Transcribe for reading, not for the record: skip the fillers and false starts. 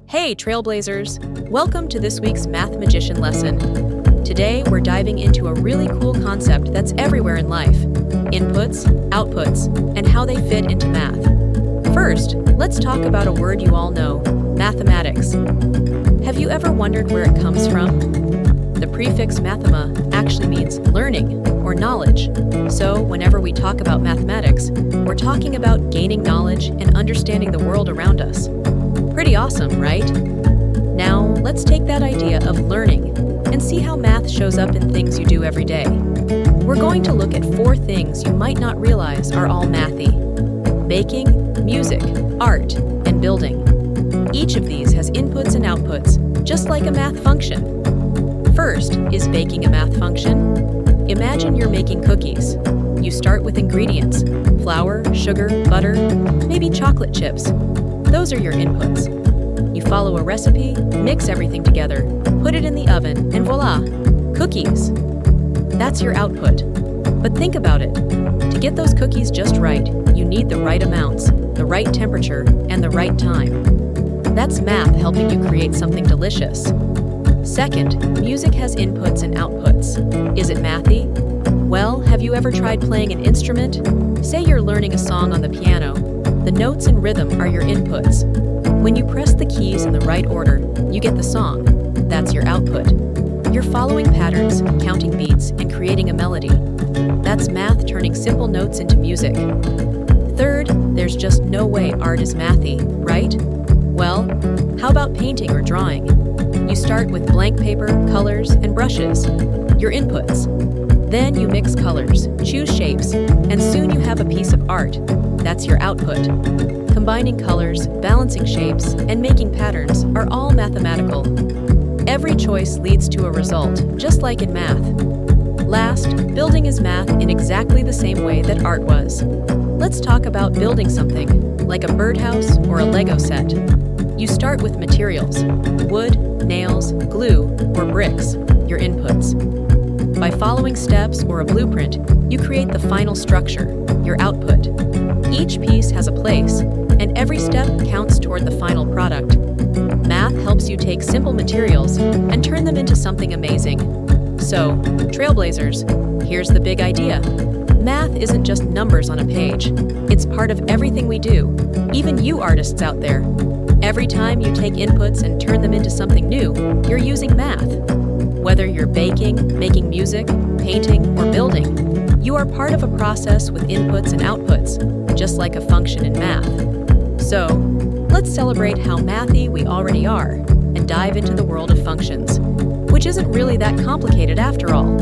Hey, Trailblazers! Welcome to this week's MathMagician lesson. Today, we're diving into a really cool concept that's everywhere in life: inputs, outputs, and how they fit into math. First, let's talk about a word you all know: mathematics. Have you ever wondered where it comes from? The prefix mathema actually means learning or knowledge. So, whenever we talk about mathematics, we're talking about gaining knowledge and understanding the world around us. Pretty awesome, right? Now, let's take that idea of learning and see how math shows up in things you do every day. We're going to look at 4 things you might not realize are all mathy: baking, music, art, and building. Each of these has inputs and outputs, just like a math function. First is baking a math function. Imagine you're making cookies. You start with ingredients: flour, sugar, butter, maybe chocolate chips. Those are your inputs. You follow a recipe, mix everything together, put it in the oven, and voila, cookies. That's your output. But think about it. To get those cookies just right, you need the right amounts, the right temperature, and the right time. That's math helping you create something delicious. Second, music has inputs and outputs. Is it mathy? Well, have you ever tried playing an instrument? Say you're learning a song on the piano. The notes and rhythm are your inputs. When you press the keys in the right order, you get the song. That's your output. You're following patterns, counting beats, and creating a melody. That's math turning simple notes into music. Third, there's just no way art is mathy, right? Well, how about painting or drawing? You start with blank paper, colors, and brushes, your inputs. Then you mix colors, choose shapes, and soon you have a piece of art. That's your output. Combining colors, balancing shapes, and making patterns are all mathematical. Every choice leads to a result, just like in math. Last, building is math in exactly the same way that art was. Let's talk about building something, like a birdhouse or a Lego set. You start with materials: wood, nails, glue, or bricks, your inputs. By following steps or a blueprint, you create the final structure, your output. Each piece has a place, and every step counts toward the final product. Math helps you take simple materials and turn them into something amazing. So, Trailblazers, here's the big idea. Math isn't just numbers on a page. It's part of everything we do, even you artists out there. Every time you take inputs and turn them into something new, you're using math. Whether you're baking, making music, painting, or building, you are part of a process with inputs and outputs, just like a function in math. So, let's celebrate how mathy we already are and dive into the world of functions, which isn't really that complicated after all.